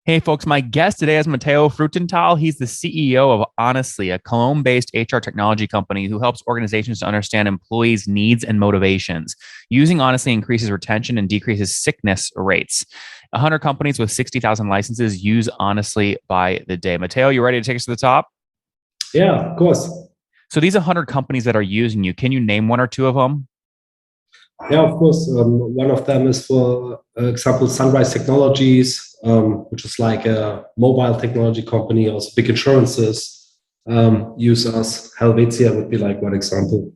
Hey, folks, my guest today is Matteo Frutenthal. He's the CEO of Honestly, a Cologne-based HR technology company who helps organizations to understand employees' needs and motivations. Using Honestly increases retention and decreases sickness rates. 100 companies with 60,000 licenses use Honestly by the day. Matteo, you ready to take us to the top? Yeah, of course. So these 100 companies that are using you, can you name one or two of them? Yeah, of course. One of them is, for example, Sunrise Technologies, which is like a mobile technology company. Also, big insurances use us. Helvetia would be like one example.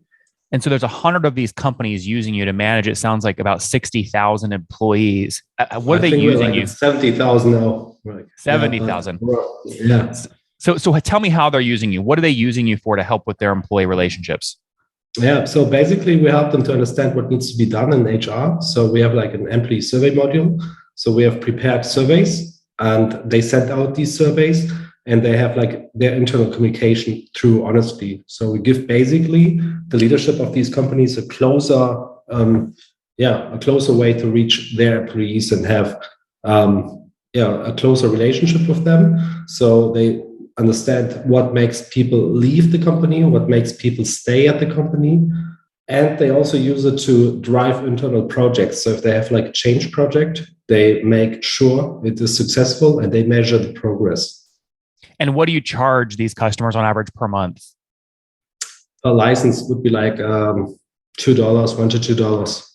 And so there's 100 of these companies using you to manage, it sounds like about 60,000 employees. What are they using you? 70,000 now. Right. 70,000. Yeah. So tell me how they're using you. What are they using you for to help with their employee relationships? Yeah, so basically we help them to understand what needs to be done in HR. So we have like an employee survey module. So we have prepared surveys and they send out these surveys and they have like their internal communication through Honestly. So we give basically the leadership of these companies a closer way to reach their employees and have a closer relationship with them. So they understand what makes people leave the company, what makes people stay at the company. And they also use it to drive internal projects. So if they have like a change project, they make sure it is successful and they measure the progress. And what do you charge these customers on average per month? A license would be like $2, $1 to $2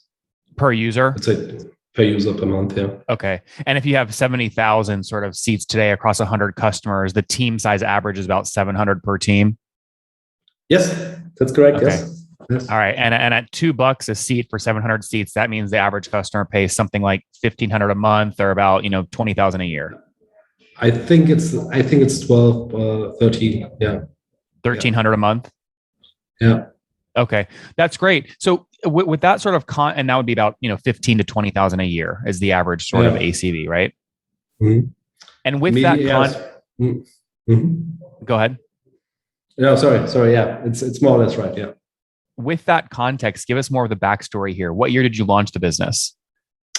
per user. That's it. Per user per month, yeah. Okay. And if you have 70,000 sort of seats today across 100 customers, the team size average is about 700 per team? Yes, that's correct. Okay. Yes. All right. And at $2 a seat for 700 seats, that means the average customer pays something like 1,500 a month or about, 20,000 a year. I think it's 12, 13. Yeah. 1,300 a month? Yeah. Okay, that's great. So with that sort of and that would be about 15 to 20,000 a year is the average sort of ACV, right? Mm-hmm. And with go ahead. No, sorry. Yeah, it's more or less right. Yeah. With that context, give us more of the backstory here. What year did you launch the business?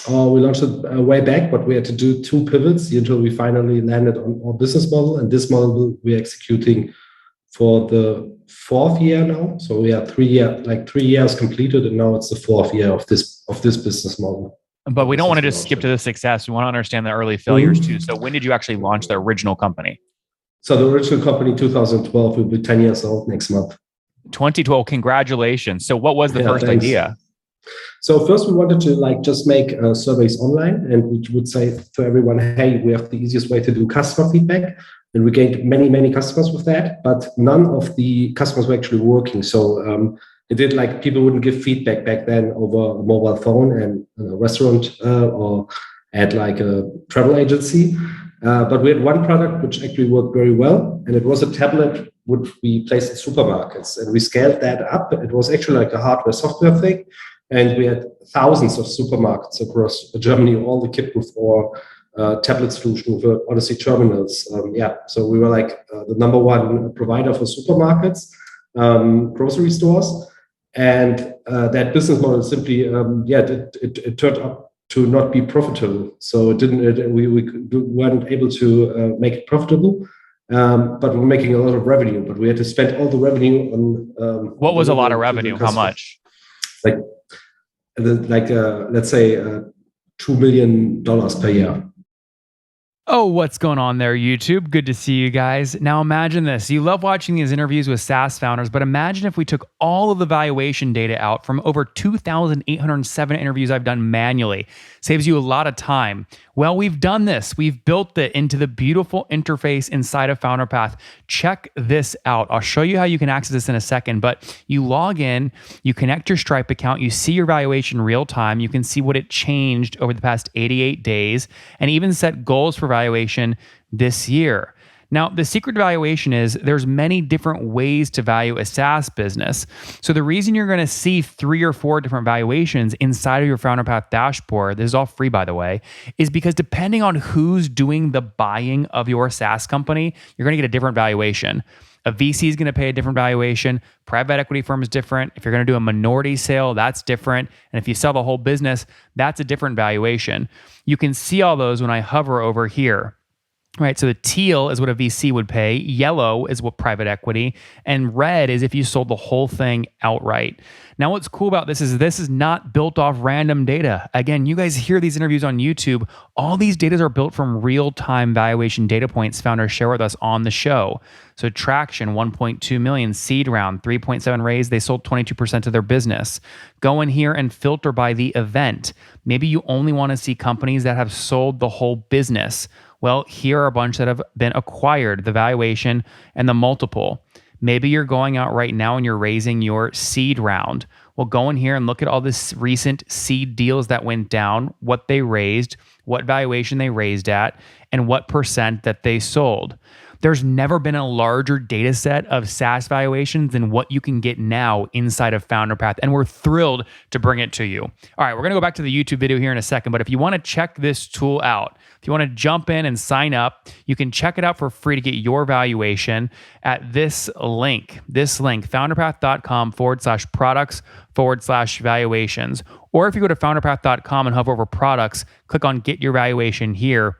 We launched it way back, but we had to do two pivots until we finally landed on our business model. And this model we're executing for the fourth year now. So we are 3 years completed, and now it's the fourth year of this business model. But we don't want to just skip to the success. We want to understand the early failures too. So when did you actually launch the original company? So the original company, 2012, will be 10 years old next month. 2012, congratulations. So what was the first idea? So first we wanted to just make surveys online, and we would say to everyone, hey, we have the easiest way to do customer feedback. And we gained many, many customers with that, but none of the customers were actually working. So it did people wouldn't give feedback back then over a mobile phone and a restaurant or at like a travel agency. But we had one product which actually worked very well, and it was a tablet which we placed in supermarkets, and we scaled that up. It was actually like a hardware software thing, and we had thousands of supermarkets across Germany, all equipped with our tablet solution with Honestly terminals. So we were like the number one provider for supermarkets, grocery stores, and that business model simply, it turned out to not be profitable. So we weren't able to make it profitable, but we're making a lot of revenue. But we had to spend all the revenue on. What was a lot of revenue? How much? Let's say $2 million per year. Oh, what's going on there, YouTube? Good to see you guys. Now imagine this. You love watching these interviews with SaaS founders, but imagine if we took all of the valuation data out from over 2,807 interviews I've done manually. Saves you a lot of time. Well, we've done this. We've built it into the beautiful interface inside of FounderPath. Check this out. I'll show you how you can access this in a second, but you log in, you connect your Stripe account, you see your valuation real time, you can see what it changed over the past 88 days, and even set goals for valuation this year. Now, the secret to valuation is there's many different ways to value a SaaS business. So the reason you're going to see 3 or 4 different valuations inside of your FounderPath dashboard, this is all free by the way, is because depending on who's doing the buying of your SaaS company, you're going to get a different valuation. A VC is going to pay a different valuation. Private equity firm is different. If you're going to do a minority sale, that's different. And if you sell the whole business, that's a different valuation. You can see all those when I hover over here. Right. So the teal is what a VC would pay. Yellow is what private equity. And red is if you sold the whole thing outright. Now, what's cool about this is not built off random data. Again, you guys hear these interviews on YouTube. All these data are built from real-time valuation data points founders share with us on the show. So traction, 1.2 million, seed round, 3.7 raised. They sold 22% of their business. Go in here and filter by the event. Maybe you only want to see companies that have sold the whole business. Well, here are a bunch that have been acquired, the valuation and the multiple. Maybe you're going out right now and you're raising your seed round. Well, go in here and look at all this recent seed deals that went down, what they raised, what valuation they raised at, and what percent that they sold. There's never been a larger data set of SaaS valuations than what you can get now inside of FounderPath, and we're thrilled to bring it to you. All right, we're going to go back to the YouTube video here in a second, but if you want to check this tool out, if you want to jump in and sign up, you can check it out for free to get your valuation at this link, founderpath.com/products/valuations. Or if you go to founderpath.com and hover over products, click on get your valuation here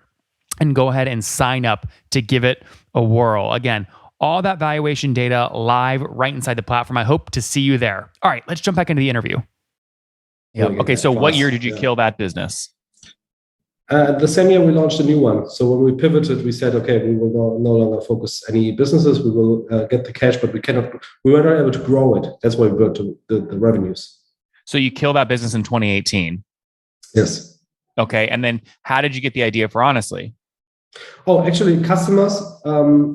and go ahead and sign up to give it a whirl. Again, all that valuation data live right inside the platform. I hope to see you there. All right, let's jump back into the interview. Yeah. Okay, so what year did you kill that business? The same year we launched a new one. So when we pivoted, we said, okay, we will no longer focus any businesses. We will get the cash, but we were not able to grow it. That's why we got to the revenues. So you killed that business in 2018? Yes. Okay, and then how did you get the idea for Honestly? Oh, actually, customers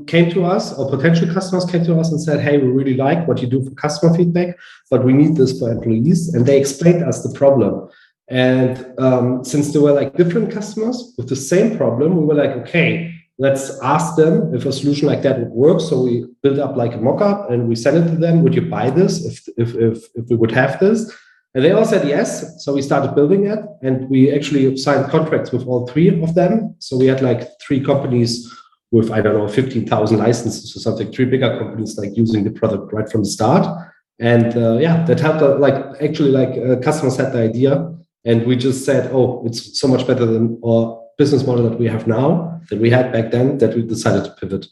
came to us, or potential customers came to us and said, hey, we really like what you do for customer feedback, but we need this for employees. And they explained us the problem. And since there were like different customers with the same problem, we were like, okay, let's ask them if a solution like that would work. So we built up like a mock-up and we sent it to them. Would you buy this if we would have this? And they all said yes. So we started building it, and we actually signed contracts with all three of them. So we had like three companies with, I don't know, 15,000 licenses or something, three bigger companies like using the product right from the start. And that helped. Customers had the idea, and we just said, oh, it's so much better than our business model that we have now, that we had back then, that we decided to pivot.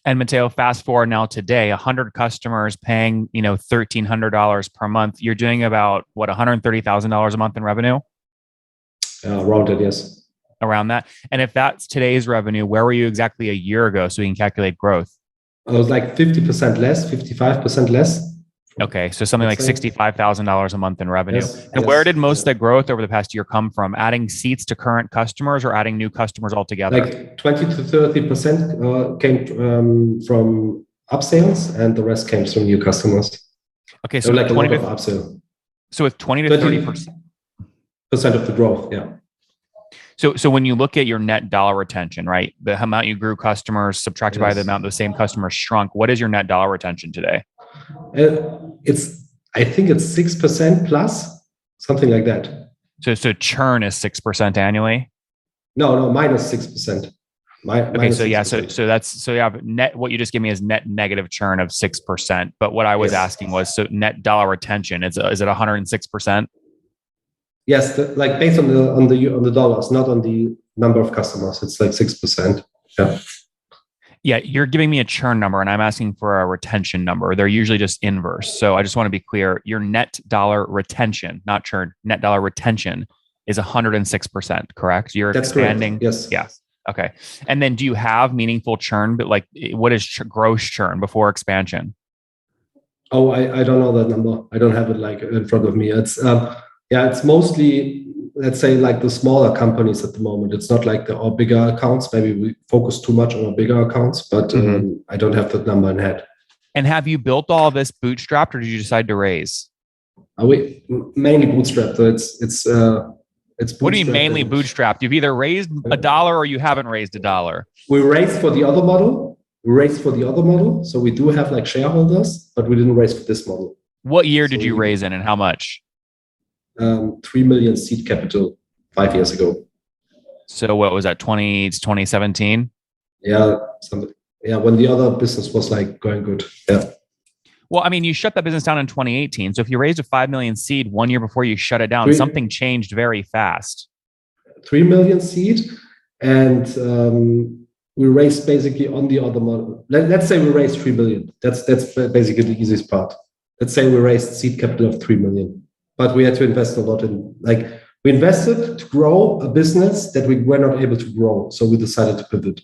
And Matteo, fast forward now today, 100 customers paying, $1,300 per month. You're doing about what, $130,000 a month in revenue? Around it, yes. Around that. And if that's today's revenue, where were you exactly a year ago so we can calculate growth? I was like 50% less, 55% less. Okay, so something like $65,000 a month in revenue. Yes, and where did most of the growth over the past year come from? Adding seats to current customers or adding new customers altogether? Like 20 to 30% came from upsales, and the rest came from new customers. Okay, so like 20 a lot of upsell. So with 20 to 30% of the growth, yeah. So when you look at your net dollar retention, right, the amount you grew customers subtracted by the amount those same customers shrunk, what is your net dollar retention today? I think it's 6% plus, something like that. So churn is 6% annually? No, minus 6%. Okay, so yeah, so you have net. What you just gave me is net negative churn of 6%. But what I was asking was, so net dollar retention is it 106%? Yes, based on the dollars, not on the number of customers. It's like 6%. Yeah. Yeah, you're giving me a churn number, and I'm asking for a retention number. They're usually just inverse. So I just want to be clear: your net dollar retention, not churn, net dollar retention is 106%. Correct? You're That's expanding. Correct. Yes. Yeah. Okay. And then, do you have meaningful churn? But like, what is gross churn before expansion? Oh, I don't know that number. I don't have it like in front of me. It's it's mostly, let's say, like the smaller companies at the moment. It's not like our bigger accounts. Maybe we focus too much on our bigger accounts, but I don't have that number in head. And have you built all this bootstrapped, or did you decide to raise? We mainly bootstrapped. So it's what do you mean mainly bootstrapped? You've either raised $1 or you haven't raised $1. We raised for the other model. So we do have like shareholders, but we didn't raise for this model. What year did you raise in, and how much? 3 million seed capital 5 years ago. So what was that, 2017? Yeah, when the other business was like going good. Yeah. Well, I mean, you shut that business down in 2018. So if you raised a 5 million seed 1 year before you shut it down, something changed very fast. 3 million seed, and We raised basically on the other model. Let's say we raised 3 million. That's basically the easiest part. Let's say we raised seed capital of 3 million, but we had to invest a lot in, like, we invested to grow a business that we were not able to grow. So we decided to pivot.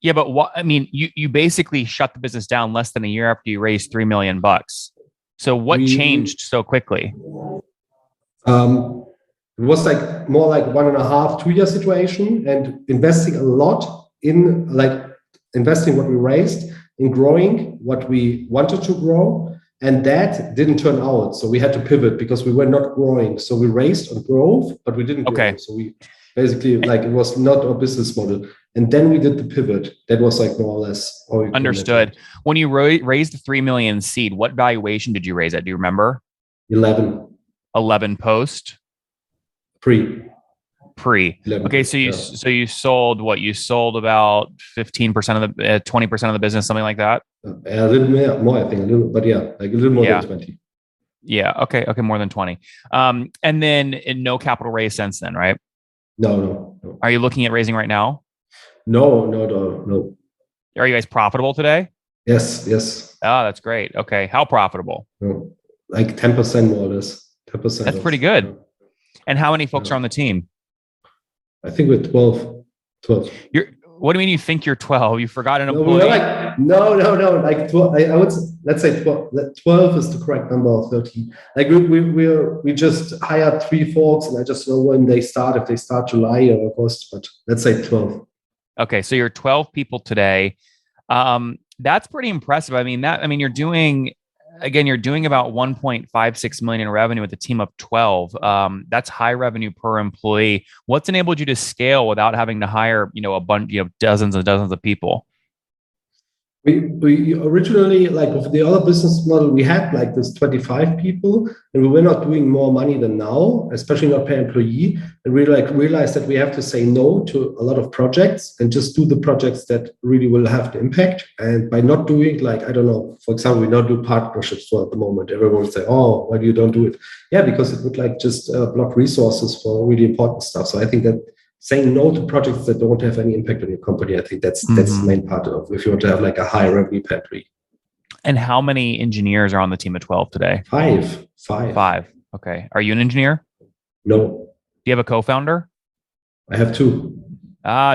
Yeah, but what, I mean, you basically shut the business down less than a year after you raised $3 million. So what changed so quickly? It was like more like 1.5, 2 year situation, and investing a lot in, like, investing what we raised in growing what we wanted to grow. And that didn't turn out. So we had to pivot because we were not growing. So we raised on growth, but we didn't grow. So we basically, like, it was not our business model. And then we did the pivot. That was like more or less how we understood. When you raised the 3 million seed, what valuation did you raise at? Do you remember? 11 post? Pre. 11, okay, so you sold what? You sold about 15% of the 20% of the business, something like that. A little more, I think, a little, but yeah, like a little more than 20. Yeah. Okay. More than 20. And then no capital raise since then, right? No. Are you looking at raising right now? No. Are you guys profitable today? Yes. Oh, that's great. Okay. How profitable? No. Like 10% more or less. 10%. That's pretty good. And how many folks are on the team? I think we're 12. What do you mean you think you're 12? You forgot an employee? No. Like 12, I would, let's say 12. 12 is the correct number of 13. Like we just hired 3 folks, and I just know when they start, if they start July or August, but let's say 12. Okay, so you're 12 people today. That's pretty impressive. You're doing about 1.56 million in revenue with a team of 12. That's high revenue per employee. What's enabled you to scale without having to hire, a bunch, dozens and dozens of people? We originally, like with the other business model, we had like this 25 people, and we were not doing more money than now, especially not per employee. And we realized that we have to say no to a lot of projects and just do the projects that really will have the impact. And by not doing, like, I don't know, for example, we not do partnerships for at the moment. Everyone will say, "Oh, why do you don't do it?" Yeah, because it would like just block resources for really important stuff. So I think that saying no to projects that don't have any impact on your company, I think that's the main part of if you want to have like a high revenue per employee. And how many engineers are on the team of 12 today? 5. Okay. Are you an engineer? No. Do you have a co-founder? I have 2.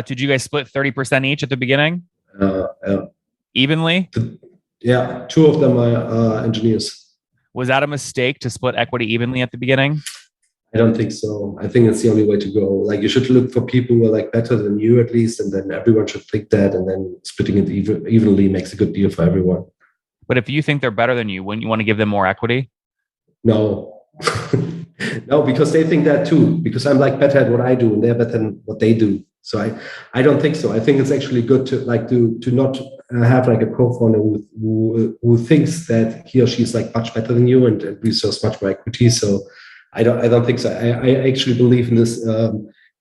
Did you guys split 30% each at the beginning? Evenly? 2 of them are engineers. Was that a mistake to split equity evenly at the beginning? I don't think so. I think it's the only way to go. Like, you should look for people who are like better than you at least, and then everyone should think that, and then splitting it evenly makes a good deal for everyone. But if you think they're better than you, wouldn't you want to give them more equity? No. No, because they think that too, because I'm like better at what I do and they're better than what they do. So I don't think so. I think it's actually good to like to not have like a co-founder who thinks that he or she is like much better than you and reserves much more equity. So I don't think so. I actually believe in this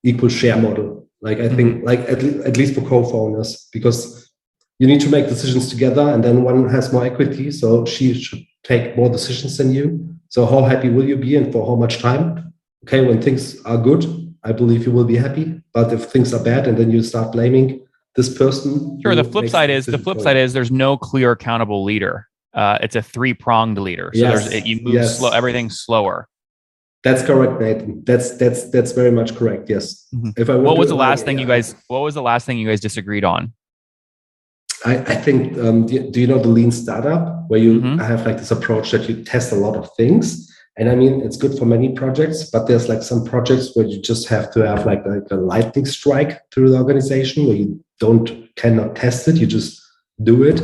equal share model. Like, I think like at least for co-founders, because you need to make decisions together, and then one has more equity, so she should take more decisions than you. So how happy will you be, and for how much time? Okay, when things are good, I believe you will be happy. But if things are bad, and then you start blaming this person, sure. The flip side is there's no clear accountable leader. It's a 3-pronged leader. So you move slow. Everything's slower. That's correct, Nathan. That's very much correct. Yes. What was the last thing you guys disagreed on? I think, do you know the lean startup, where you have like this approach that you test a lot of things? And I mean, it's good for many projects, but there's like some projects where you just have to have like a lightning strike through the organization where you cannot test it, you just do it.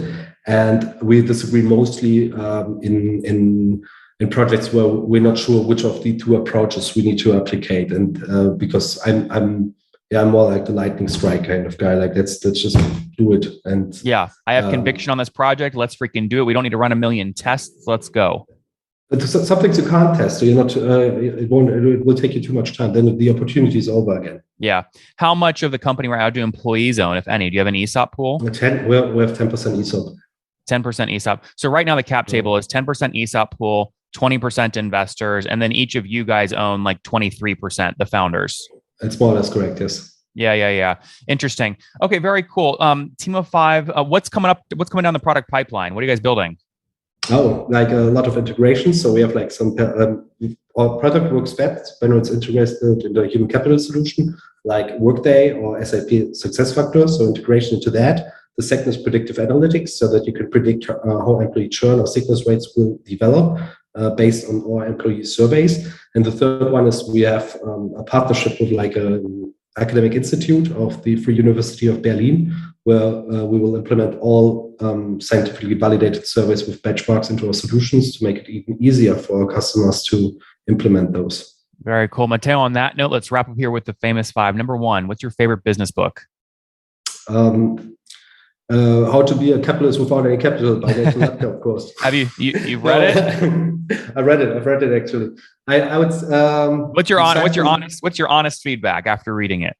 And we disagree mostly in projects where we're not sure which of the 2 approaches we need to applicate. And because I'm more like the lightning strike kind of guy. Like, let's just do it. And I have conviction on this project. Let's freaking do it. We don't need to run a million tests. Let's go. But some things you can't test, so you're not. It will take you too much time. Then the opportunity is over again. Yeah. How much of the company right now do employees own, if any? Do you have an ESOP pool? We have 10% ESOP. 10% ESOP. So right now the cap table is 10% ESOP pool, 20% investors, and then each of you guys own like 23%, the founders. It's more or less correct, yes. Yeah. Interesting. Okay, very cool. Team of five. What's coming up? What's coming down the product pipeline? What are you guys building? Oh, like a lot of integrations. So we have like some our product works best when it's integrated into a human capital solution like Workday or SAP SuccessFactors. So integration into that. The second is predictive analytics, so that you can predict how employee churn or sickness rates will develop based on our employee surveys. And the third one is we have a partnership with like an academic institute of the Free University of Berlin, where we will implement all scientifically validated surveys with benchmarks into our solutions to make it even easier for our customers to implement those. Very cool. Matteo, on that note, let's wrap up here with the famous five. Number one, what's your favorite business book? How to Be a Capitalist Without Any Capital by Latka, of course. Have you've read it? I've read it actually. I would. What's your honest feedback after reading it?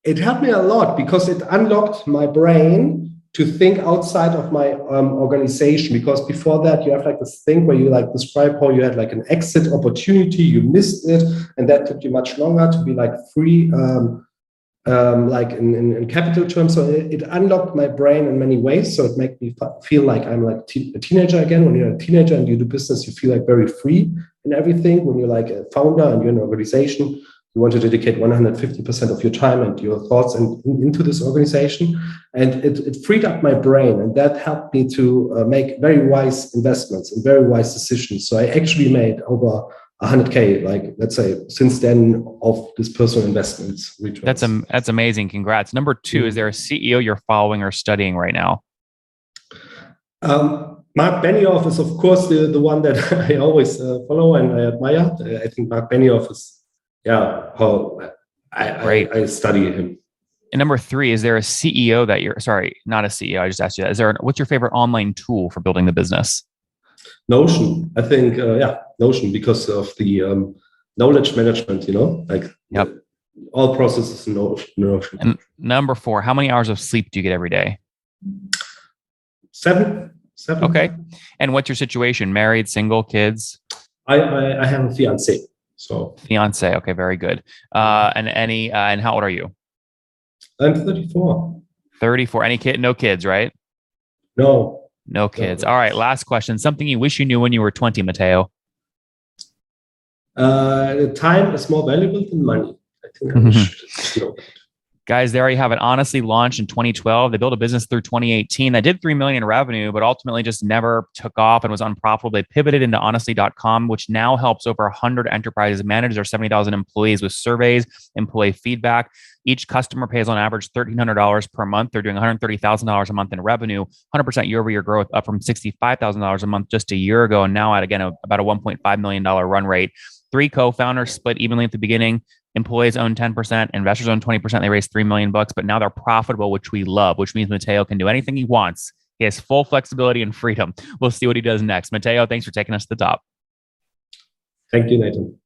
It helped me a lot because it unlocked my brain to think outside of my organization. Because before that, you have like this thing where you like describe how you had like an exit opportunity, you missed it, and that took you much longer to be like free. Like in capital terms. So it unlocked my brain in many ways. So it made me feel like I'm like a teenager again. When you're a teenager and you do business, you feel like very free in everything. When you're like a founder and you're in an organization, you want to dedicate 150% of your time and your thoughts into this organization. And it freed up my brain. And that helped me to make very wise investments and very wise decisions. So I actually made over 100K, like let's say, since then of this personal investments. Returns. That's amazing. Congrats. Number two, is there a CEO you're following or studying right now? Mark Benioff is, of course, the one that I always follow and I admire. I think Mark Benioff is, how I study him. And number three, is there a CEO that not a CEO, I just asked you that. What's your favorite online tool for building the business? Notion. I think, Notion, because of the knowledge management, all processes in Notion. And number four, how many hours of sleep do you get every day? 7. Okay. And what's your situation? Married, single, kids? I have a fiance. So fiance. Okay, very good. And how old are you? I'm 34. 34. Any kid? No kids, right? No kids. All right. Last question. Something you wish you knew when you were 20, Matteo. Time is more valuable than money. I think I should know that. Guys, there you have it. Honestly launched in 2012. They built a business through 2018 that did $3 million in revenue, but ultimately just never took off and was unprofitable. They pivoted into honestly.com, which now helps over 100 enterprises manage their 70,000 employees with surveys, employee feedback. Each customer pays on average $1,300 per month. They're doing $130,000 a month in revenue, 100% year-over-year growth, up from $65,000 a month just a year ago. And now at, again, about a $1.5 million run rate. 3 co-founders split evenly at the beginning. Employees own 10%, investors own 20%. They raised $3 million, but now they're profitable, which we love, which means Matteo can do anything he wants. He has full flexibility and freedom. We'll see what he does next. Matteo, thanks for taking us to the top. Thank you, Nathan.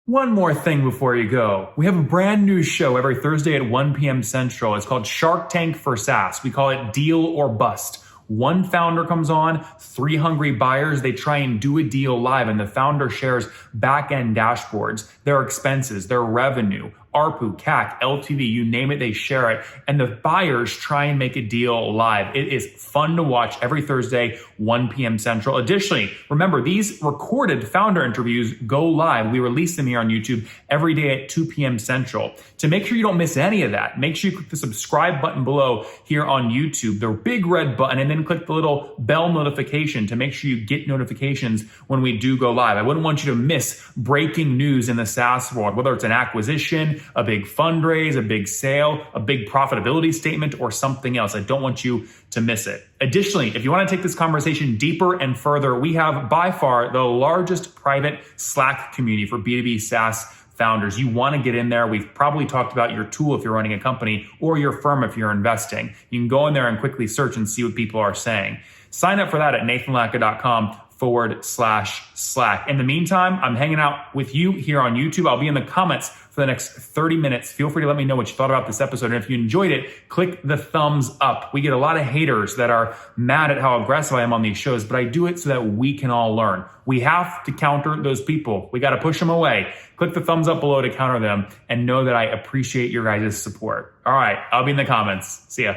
One more thing before you go. We have a brand new show every Thursday at 1 p.m. Central. It's called Shark Tank for SaaS. We call it Deal or Bust. One founder comes on, 3 hungry buyers, they try and do a deal live, and the founder shares back-end dashboards, their expenses, their revenue, ARPU, CAC, LTV, you name it, they share it. And the buyers try and make a deal live. It is fun to watch every Thursday, 1 p.m. Central. Additionally, remember, these recorded founder interviews go live. We release them here on YouTube every day at 2 p.m. Central. To make sure you don't miss any of that, make sure you click the subscribe button below here on YouTube, the big red button, and then click the little bell notification to make sure you get notifications when we do go live. I wouldn't want you to miss breaking news in the SaaS world, whether it's an acquisition, a big fundraise, a big sale, a big profitability statement, or something else. I don't want you to miss it. Additionally, if you want to take this conversation deeper and further, we have by far the largest private Slack community for B2B SaaS founders. You want to get in there. We've probably talked about your tool if you're running a company or your firm if you're investing. You can go in there and quickly search and see what people are saying. Sign up for that at nathanlatka.com /Slack. In the meantime, I'm hanging out with you here on YouTube. I'll be in the comments for the next 30 minutes. Feel free to let me know what you thought about this episode. And if you enjoyed it, click the thumbs up. We get a lot of haters that are mad at how aggressive I am on these shows, but I do it so that we can all learn. We have to counter those people. We got to push them away. Click the thumbs up below to counter them and know that I appreciate your guys' support. All right, I'll be in the comments. See ya.